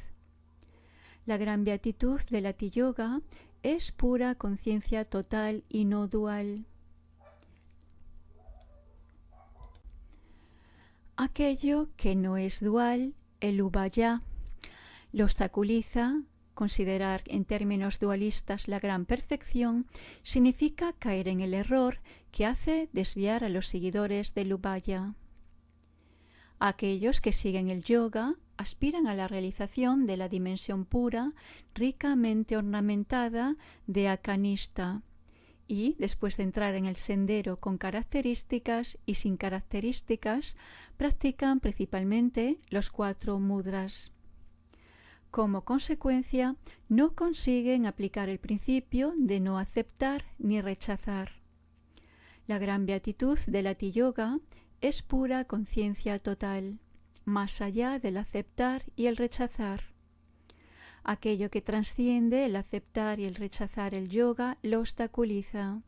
La gran beatitud del Ati Yoga es pura conciencia total y no dual. Aquello que no es dual, el ubaya, lo obstaculiza. Considerar en términos dualistas la gran perfección significa caer en el error que hace desviar a los seguidores del ubaya. Aquellos que siguen el yoga aspiran a la realización de la dimensión pura, ricamente ornamentada de Akanishta, y después de entrar en el sendero con características y sin características, practican principalmente los 4 mudras. Como consecuencia, no consiguen aplicar el principio de no aceptar ni rechazar. La gran beatitud del Ati Yoga es pura conciencia total, más allá del aceptar y el rechazar. Aquello que trasciende el aceptar y el rechazar el yoga lo obstaculiza.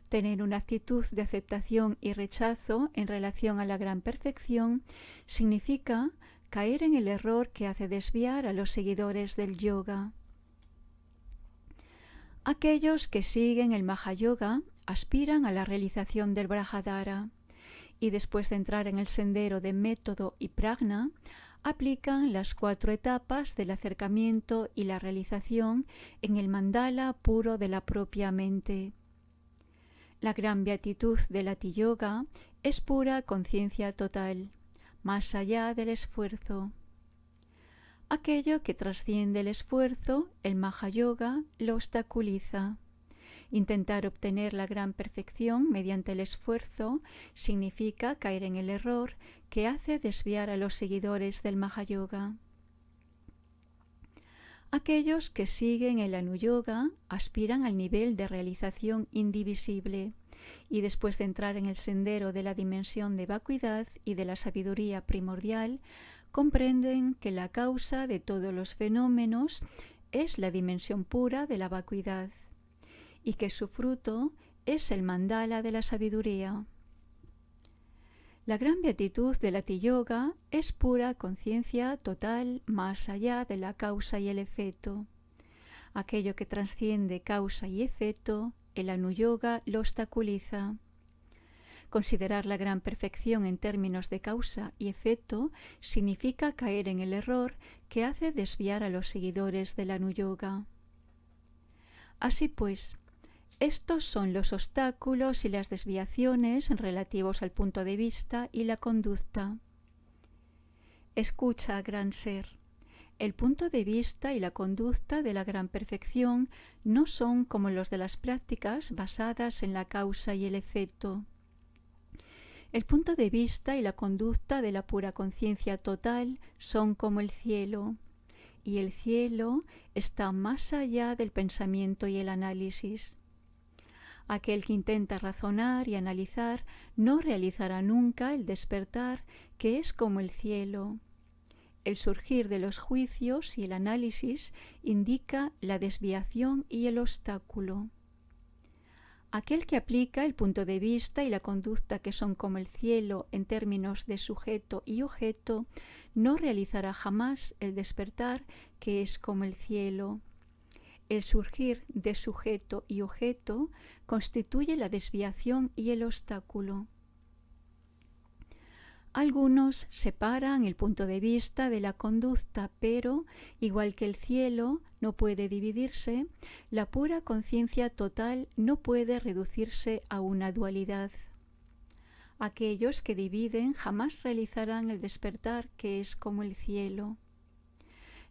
Tener una actitud de aceptación y rechazo en relación a la gran perfección significa caer en el error que hace desviar a los seguidores del yoga. Aquellos que siguen el Mahayoga aspiran a la realización del Brahadhara y después de entrar en el sendero de método y prajna, aplican las 4 etapas del acercamiento y la realización en el mandala puro de la propia mente. La gran beatitud del Ati Yoga es pura conciencia total, más allá del esfuerzo. Aquello que trasciende el esfuerzo, el Mahayoga, lo obstaculiza. Intentar obtener la gran perfección mediante el esfuerzo significa caer en el error que hace desviar a los seguidores del Mahayoga. Aquellos que siguen el Anuyoga aspiran al nivel de realización indivisible y después de entrar en el sendero de la dimensión de vacuidad y de la sabiduría primordial, comprenden que la causa de todos los fenómenos es la dimensión pura de la vacuidad y que su fruto es el mandala de la sabiduría. La gran beatitud del Ati Yoga es pura conciencia total más allá de la causa y el efecto. Aquello que trasciende causa y efecto, el Anuyoga lo obstaculiza. Considerar la gran perfección en términos de causa y efecto significa caer en el error que hace desviar a los seguidores del Anuyoga. Así pues, estos son los obstáculos y las desviaciones relativos al punto de vista y la conducta. Escucha, gran ser. El punto de vista y la conducta de la gran perfección no son como los de las prácticas basadas en la causa y el efecto. El punto de vista y la conducta de la pura conciencia total son como el cielo, y el cielo está más allá del pensamiento y el análisis. Aquel que intenta razonar y analizar no realizará nunca el despertar que es como el cielo. El surgir de los juicios y el análisis indica la desviación y el obstáculo. Aquel que aplica el punto de vista y la conducta que son como el cielo en términos de sujeto y objeto, no realizará jamás el despertar que es como el cielo. El surgir de sujeto y objeto constituye la desviación y el obstáculo. Algunos separan el punto de vista de la conducta, pero, igual que el cielo no puede dividirse, la pura conciencia total no puede reducirse a una dualidad. Aquellos que dividen jamás realizarán el despertar que es como el cielo.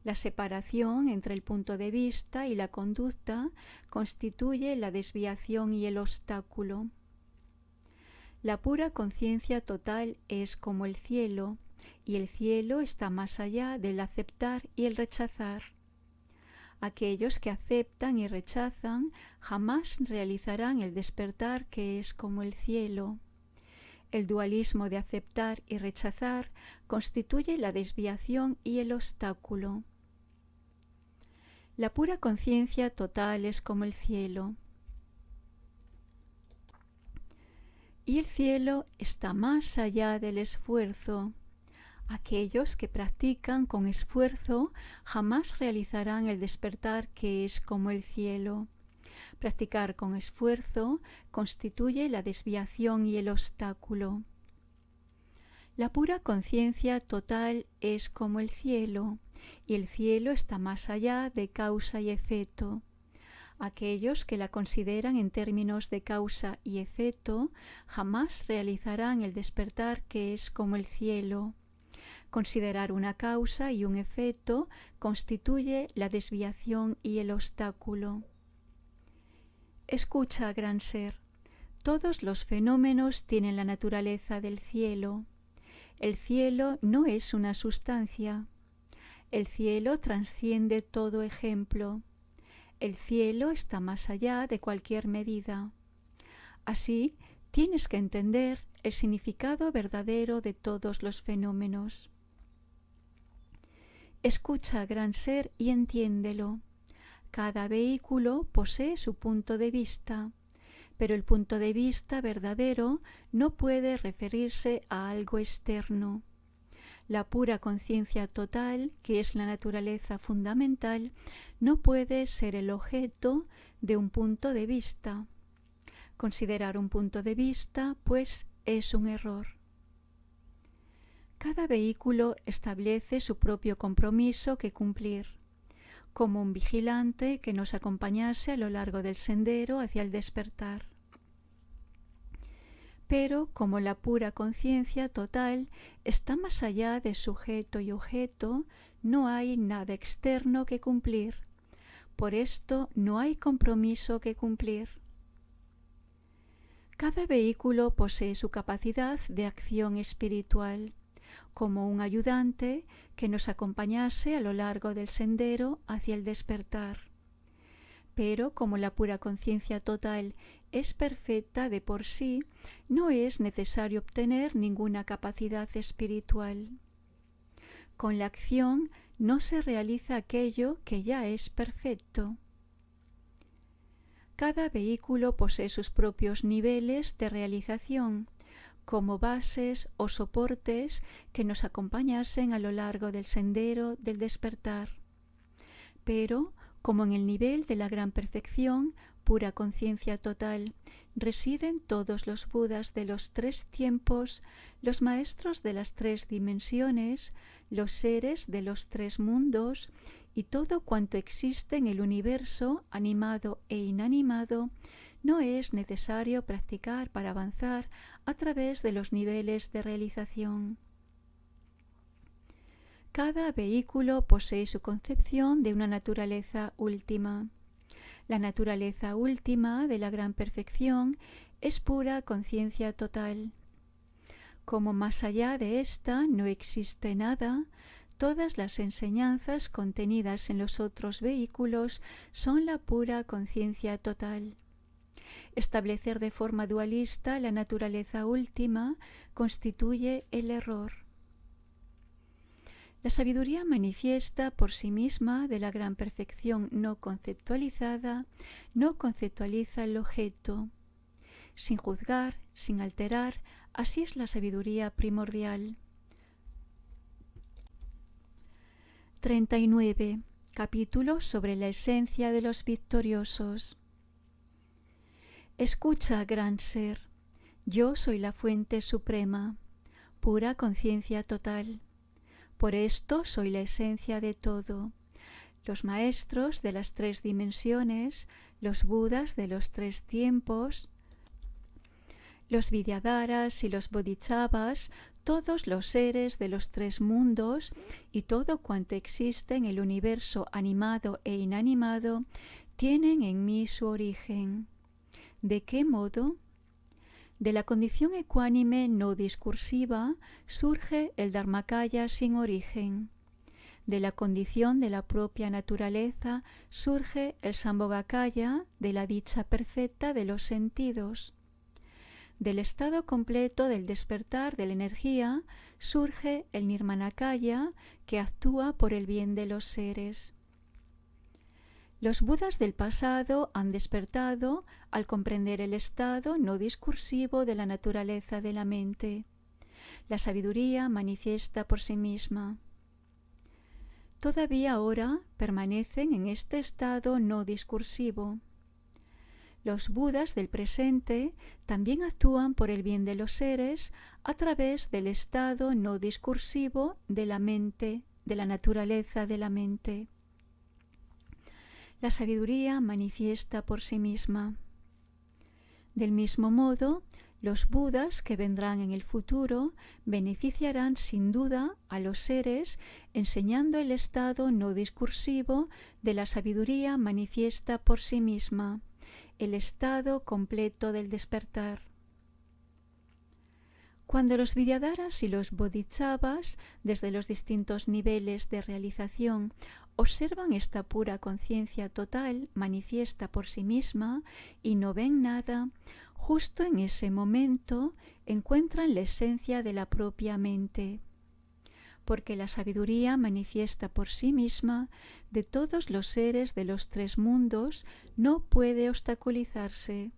La separación entre el punto de vista y la conducta constituye la desviación y el obstáculo. La pura conciencia total es como el cielo, y el cielo está más allá del aceptar y el rechazar. Aquellos que aceptan y rechazan jamás realizarán el despertar que es como el cielo. El dualismo de aceptar y rechazar constituye la desviación y el obstáculo. La pura conciencia total es como el cielo. Y el cielo está más allá del esfuerzo. Aquellos que practican con esfuerzo jamás realizarán el despertar que es como el cielo. Practicar con esfuerzo constituye la desviación y el obstáculo. La pura conciencia total es como el cielo, y el cielo está más allá de causa y efecto. Aquellos que la consideran en términos de causa y efecto jamás realizarán el despertar que es como el cielo. Considerar una causa y un efecto constituye la desviación y el obstáculo. Escucha, gran ser, todos los fenómenos tienen la naturaleza del cielo. El cielo no es una sustancia. El cielo trasciende todo ejemplo. El cielo está más allá de cualquier medida. Así, tienes que entender el significado verdadero de todos los fenómenos. Escucha, gran ser, y entiéndelo. Cada vehículo posee su punto de vista, pero el punto de vista verdadero no puede referirse a algo externo. La pura conciencia total, que es la naturaleza fundamental, no puede ser el objeto de un punto de vista. Considerar un punto de vista, pues, es un error. Cada vehículo establece su propio compromiso que cumplir, como un vigilante que nos acompañase a lo largo del sendero hacia el despertar. Pero como la pura conciencia total está más allá de sujeto y objeto, no hay nada externo que cumplir. Por esto no hay compromiso que cumplir. Cada vehículo posee su capacidad de acción espiritual, como un ayudante que nos acompañase a lo largo del sendero hacia el despertar. Pero como la pura conciencia total es perfecta de por sí, no es necesario obtener ninguna capacidad espiritual. Con la acción no se realiza aquello que ya es perfecto. Cada vehículo posee sus propios niveles de realización, como bases o soportes que nos acompañasen a lo largo del sendero del despertar. Pero, como en el nivel de la gran perfección, pura conciencia total, residen todos los Budas de los 3 tiempos, los maestros de las 3 dimensiones, los seres de los 3 mundos y todo cuanto existe en el universo, animado e inanimado, no es necesario practicar para avanzar a través de los niveles de realización. Cada vehículo posee su concepción de una naturaleza última. La naturaleza última de la gran perfección es pura conciencia total. Como más allá de esta no existe nada, todas las enseñanzas contenidas en los otros vehículos son la pura conciencia total. Establecer de forma dualista la naturaleza última constituye el error. La sabiduría manifiesta por sí misma de la gran perfección no conceptualizada no conceptualiza el objeto. sin juzgar, sin alterar. Así es la sabiduría primordial. 39. Capítulo sobre la esencia de los victoriosos. Escucha, gran ser. Yo soy la fuente suprema, pura conciencia total. Por esto soy la esencia de todo. Los maestros de las 3 dimensiones, los budas de los 3 tiempos, los vidyadharas y los bodhisattvas, todos los seres de los 3 mundos y todo cuanto existe en el universo animado e inanimado, tienen en mí su origen. ¿De qué modo? De la condición ecuánime no discursiva surge el Dharmakaya sin origen. De la condición de la propia naturaleza surge el Sambhogakaya de la dicha perfecta de los sentidos. Del estado completo del despertar de la energía surge el Nirmanakaya que actúa por el bien de los seres. Los budas del pasado han despertado al comprender el estado no discursivo de la naturaleza de la mente. La sabiduría manifiesta por sí misma. Todavía ahora permanecen en este estado no discursivo. Los budas del presente también actúan por el bien de los seres a través del estado no discursivo de la mente, de la naturaleza de la mente. La sabiduría manifiesta por sí misma. Del mismo modo, los budas que vendrán en el futuro beneficiarán sin duda a los seres enseñando el estado no discursivo de la sabiduría manifiesta por sí misma, el estado completo del despertar. Cuando los vidyadharas y los bodhisattvas, desde los distintos niveles de realización, observan esta pura conciencia total manifiesta por sí misma y no ven nada, justo en ese momento encuentran la esencia de la propia mente. Porque la sabiduría manifiesta por sí misma de todos los seres de los 3 mundos no puede obstaculizarse.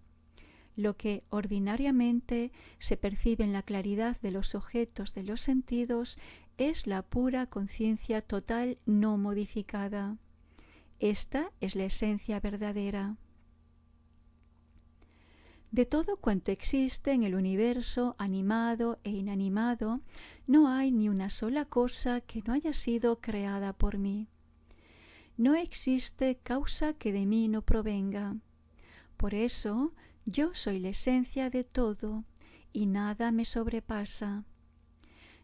Lo que ordinariamente se percibe en la claridad de los objetos de los sentidos es la pura conciencia total no modificada. Esta es la esencia verdadera. De todo cuanto existe en el universo animado e inanimado, no hay ni una sola cosa que no haya sido creada por mí. No existe causa que de mí no provenga. Por eso, yo soy la esencia de todo y nada me sobrepasa.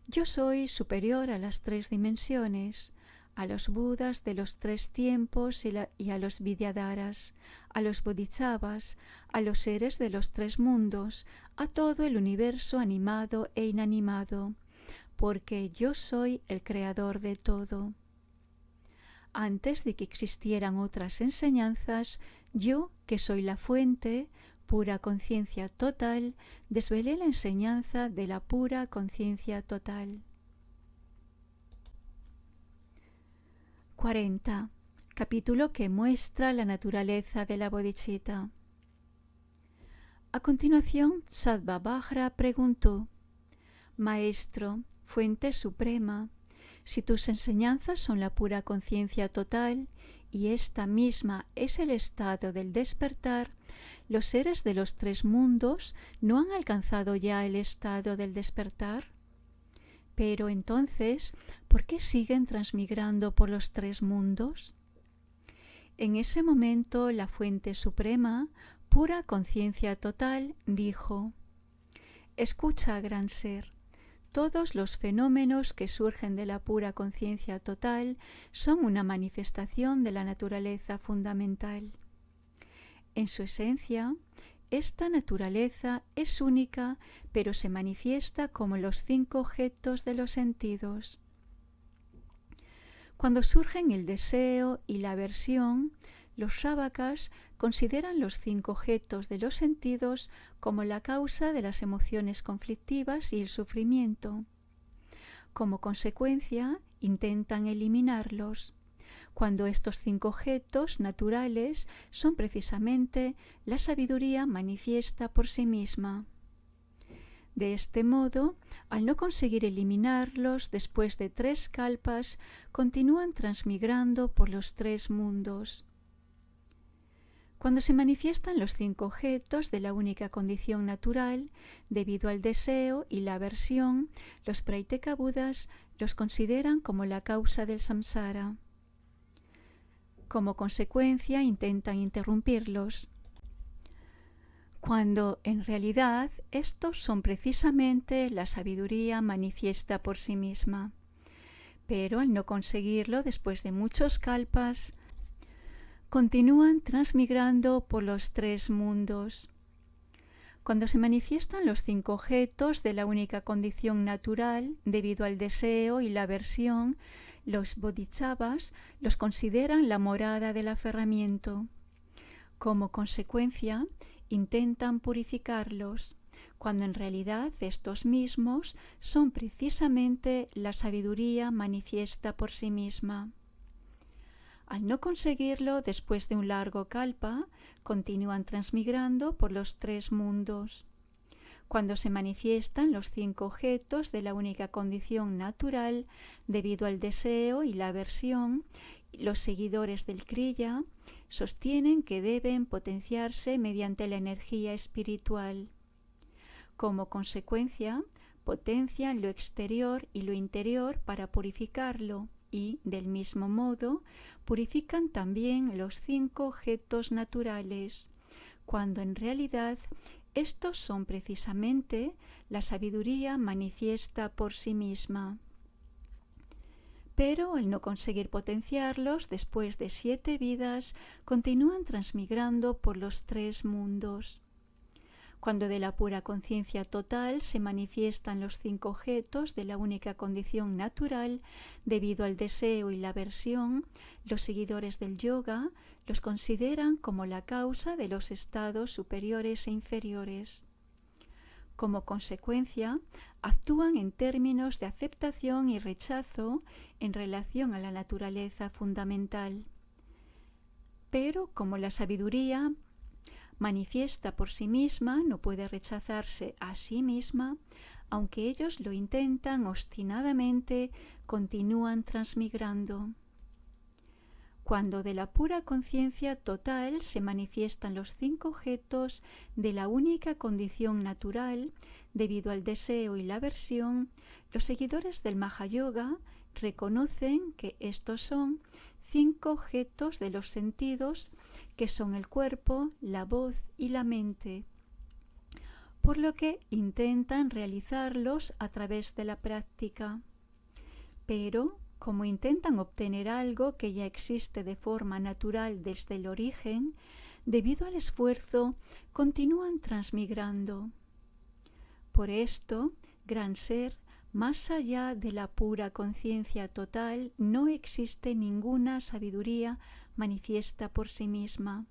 Yo soy superior a las 3 dimensiones, a los budas de los 3 tiempos y a los vidyadharas, a los bodhisattvas, a los seres de los 3 mundos, a todo el universo animado e inanimado, porque yo soy el creador de todo. Antes de que existieran otras enseñanzas, yo, que soy la fuente, pura conciencia total, desvelé la enseñanza de la pura conciencia total. 40. Capítulo que muestra la naturaleza de la bodhicitta. A continuación, Sattva-Vajra preguntó: Maestro, fuente suprema, si tus enseñanzas son la pura conciencia total y esta misma es el estado del despertar, ¿los seres de los 3 mundos no han alcanzado ya el estado del despertar? Pero entonces, ¿por qué siguen transmigrando por los 3 mundos? En ese momento, la fuente suprema, pura conciencia total, dijo: Escucha, gran ser. Todos los fenómenos que surgen de la pura conciencia total son una manifestación de la naturaleza fundamental. En su esencia, esta naturaleza es única, pero se manifiesta como los 5 objetos de los sentidos. Cuando surgen el deseo y la aversión, los Shravakas consideran los 5 objetos de los sentidos como la causa de las emociones conflictivas y el sufrimiento. Como consecuencia, intentan eliminarlos. cuando estos 5 objetos naturales son precisamente la sabiduría manifiesta por sí misma. De este modo, al no conseguir eliminarlos después de 3 kalpas, continúan transmigrando por los 3 mundos. Cuando se manifiestan los 5 objetos de la única condición natural, debido al deseo y la aversión, los Praiteka Budas los consideran como la causa del samsara. Como consecuencia, intentan interrumpirlos, cuando en realidad estos son precisamente la sabiduría manifiesta por sí misma. Pero al no conseguirlo después de muchos kalpas, continúan transmigrando por los 3 mundos. Cuando se manifiestan los 5 objetos de la única condición natural, debido al deseo y la aversión, los bodhisattvas los consideran la morada del aferramiento. Como consecuencia, intentan purificarlos, cuando en realidad estos mismos son precisamente la sabiduría manifiesta por sí misma. Al no conseguirlo después de un largo kalpa, continúan transmigrando por los 3 mundos. Cuando se manifiestan los 5 objetos de la única condición natural, debido al deseo y la aversión, los seguidores del Kriya sostienen que deben potenciarse mediante la energía espiritual. Como consecuencia, potencian lo exterior y lo interior para purificarlo y, del mismo modo, purifican también los 5 objetos naturales, cuando en realidad estos son precisamente la sabiduría manifiesta por sí misma. Pero al no conseguir potenciarlos después de 7 vidas, continúan transmigrando por los 3 mundos. Cuando de la pura conciencia total se manifiestan los 5 objetos de la única condición natural, debido al deseo y la aversión, los seguidores del yoga los consideran como la causa de los estados superiores e inferiores. Como consecuencia, actúan en términos de aceptación y rechazo en relación a la naturaleza fundamental. Pero como la sabiduría manifiesta por sí misma no puede rechazarse a sí misma, aunque ellos lo intentan obstinadamente, continúan transmigrando. Cuando de la pura conciencia total se manifiestan los 5 objetos de la única condición natural, debido al deseo y la aversión, los seguidores del Mahayoga reconocen que estos son 5 objetos de los sentidos, que son el cuerpo, la voz y la mente, por lo que intentan realizarlos a través de la práctica. Pero, como intentan obtener algo que ya existe de forma natural desde el origen, debido al esfuerzo, continúan transmigrando. Por esto, Gran Ser, más allá de la pura conciencia total, no existe ninguna sabiduría manifiesta por sí misma.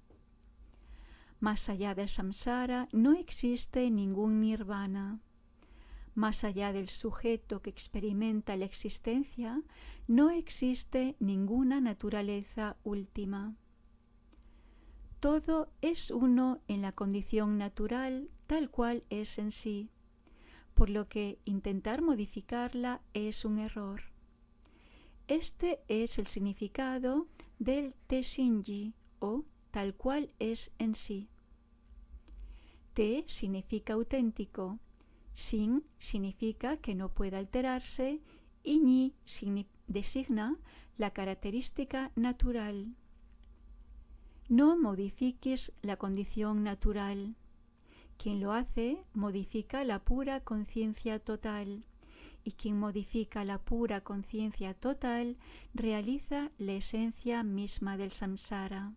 Más allá del samsara no existe ningún nirvana. Más allá del sujeto que experimenta la existencia, no existe ninguna naturaleza última. Todo es uno en la condición natural tal cual es en sí, por lo que intentar modificarla es un error. Este es el significado del Te-shinji, o tal cual es en sí. Te significa auténtico, Shin significa que no puede alterarse y Ñi designa la característica natural. No modifiques la condición natural. Quien lo hace modifica la pura conciencia total, y quien modifica la pura conciencia total realiza la esencia misma del samsara.